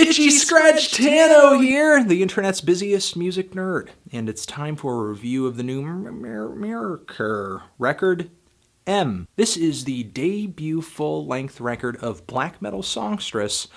Itchy Scratch Tano here, the internet's busiest music nerd, and it's time for a review of the new Myrkur record, M. This is the debut full-length record of black metal songstress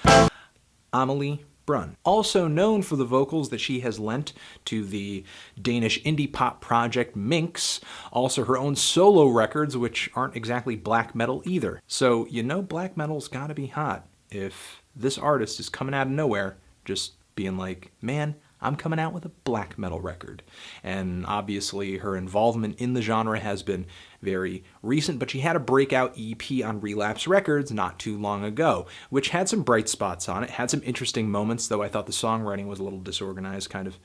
Amelie Brun, also known for the vocals that she has lent to the Danish indie pop project Minx, also her own solo records, which aren't exactly black metal either. So you know black metal's gotta be hot if this artist is coming out of nowhere just being like, man, I'm coming out with a black metal record. And obviously her involvement in the genre has been very recent, but she had a breakout EP on Relapse Records not too long ago, which had some bright spots on it, had some interesting moments, though I thought the songwriting was a little disorganized, kind of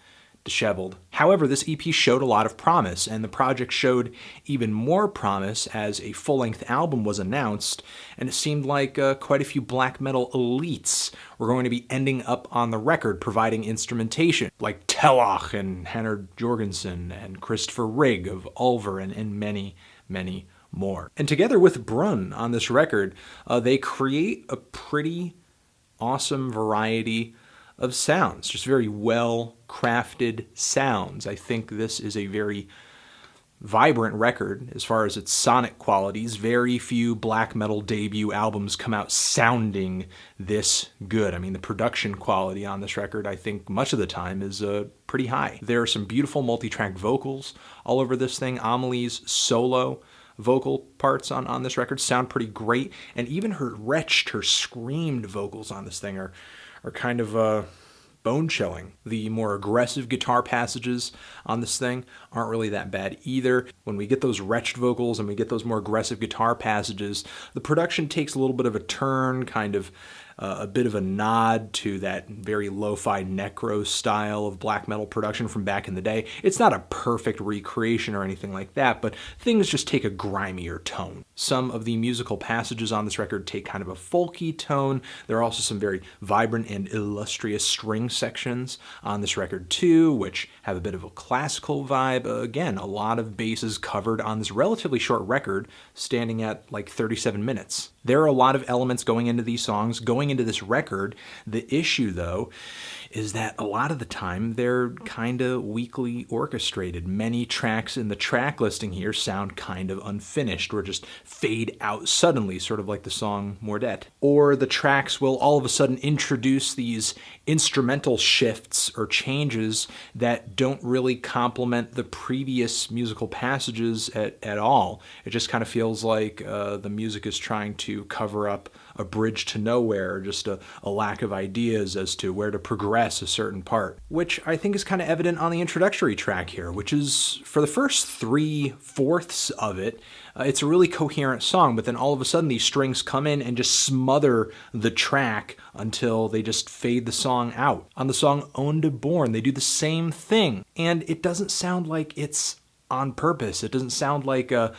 disheveled. However, this EP showed a lot of promise, and the project showed even more promise as a full-length album was announced, and it seemed like quite a few black metal elites were going to be ending up on the record providing instrumentation, like Tellach and Henner Jorgensen and Christopher Rigg of Ulver and many, many more. And together with Brun on this record, they create a pretty awesome variety of sounds, just very well-crafted sounds. I think this is a very vibrant record as far as its sonic qualities. Very few black metal debut albums come out sounding this good. I mean, the production quality on this record, I think much of the time, is pretty high. There are some beautiful multi-track vocals all over this thing. Amelie's solo vocal parts on this record sound pretty great, and even her retched, her screamed vocals on this thing are kind of bone-chilling. The more aggressive guitar passages on this thing aren't really that bad either. When we get those retched vocals and we get those more aggressive guitar passages, the production takes a little bit of a turn, kind of a bit of a nod to that very lo-fi necro style of black metal production from back in the day. It's not a perfect recreation or anything like that, but things just take a grimier tone. Some of the musical passages on this record take kind of a folky tone. There are also some very vibrant and illustrious string sections on this record too, which have a bit of a classical vibe. Again, a lot of bases covered on this relatively short record, standing at like 37 minutes. There are a lot of elements going into these songs, going into this record. The issue, though, is that a lot of the time they're kind of weakly orchestrated. Many tracks in the track listing here sound kind of unfinished or just fade out suddenly, sort of like the song Mordet. Or the tracks will all of a sudden introduce these instrumental shifts or changes that don't really complement the previous musical passages at all. It just kind of feels like the music is trying to cover up a bridge to nowhere, or just a lack of ideas as to where to progress a certain part, which I think is kind of evident on the introductory track here, which is, for the first 3/4 of it, it's a really coherent song, but then all of a sudden these strings come in and just smother the track until they just fade the song out. On the song Onde Born, they do the same thing, and it doesn't sound like it's on purpose. It doesn't sound like a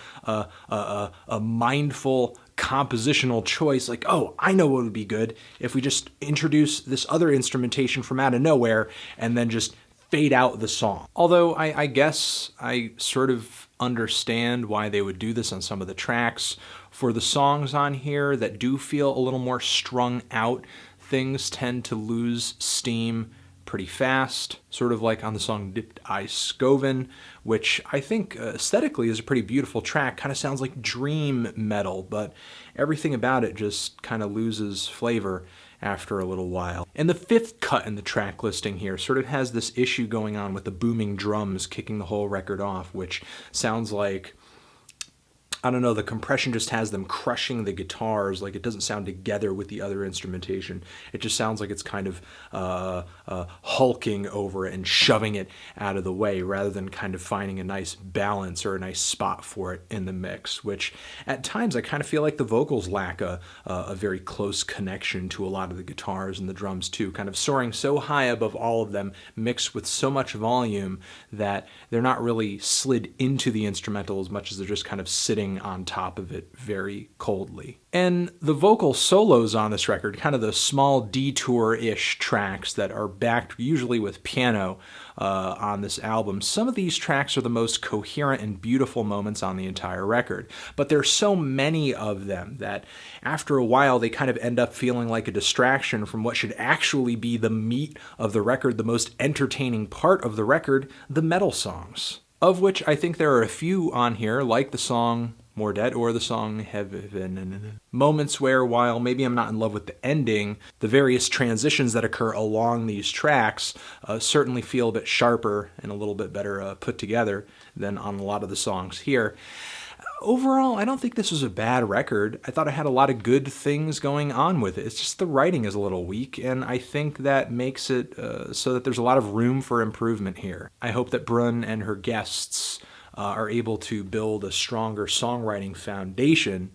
mindful compositional choice, like, oh, I know what would be good if we just introduce this other instrumentation from out of nowhere and then just fade out the song. Although I guess I sort of understand why they would do this on some of the tracks. For the songs on here that do feel a little more strung out, things tend to lose steam pretty fast, sort of like on the song Dipt I Skoven, which I think aesthetically is a pretty beautiful track. Kind of sounds like dream metal, but everything about it just kind of loses flavor after a little while. And the fifth cut in the track listing here sort of has this issue going on with the booming drums kicking the whole record off, which sounds like, I don't know, the compression just has them crushing the guitars. Like, it doesn't sound together with the other instrumentation. It just sounds like it's kind of hulking over it and shoving it out of the way rather than kind of finding a nice balance or a nice spot for it in the mix, which at times I kind of feel like the vocals lack a very close connection to a lot of the guitars and the drums too, kind of soaring so high above all of them, mixed with so much volume that they're not really slid into the instrumental as much as they're just kind of sitting sitting on top of it very coldly. And the vocal solos on this record, kind of the small detour-ish tracks that are backed usually with piano on this album, some of these tracks are the most coherent and beautiful moments on the entire record. But there's so many of them that after a while they kind of end up feeling like a distraction from what should actually be the meat of the record, the most entertaining part of the record, the metal songs. Of which I think there are a few on here, like the song More Dead or the song Hævnen. Moments where, while maybe I'm not in love with the ending, the various transitions that occur along these tracks certainly feel a bit sharper and a little bit better put together than on a lot of the songs here. Overall, I don't think this was a bad record. I thought it had a lot of good things going on with it. It's just the writing is a little weak, and I think that makes it so that there's a lot of room for improvement here. I hope that Brunn and her guests are able to build a stronger songwriting foundation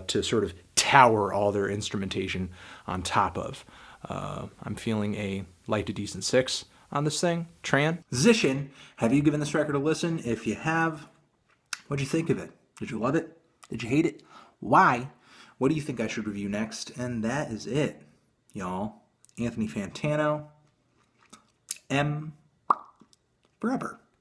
to sort of tower all their instrumentation on top of. I'm feeling a light to decent 6 on this thing. Transition. Have you given this record a listen? If you have, what'd you think of it? Did you love it? Did you hate it? Why? What do you think I should review next? And that is it, y'all. Anthony Fantano, M. Forever.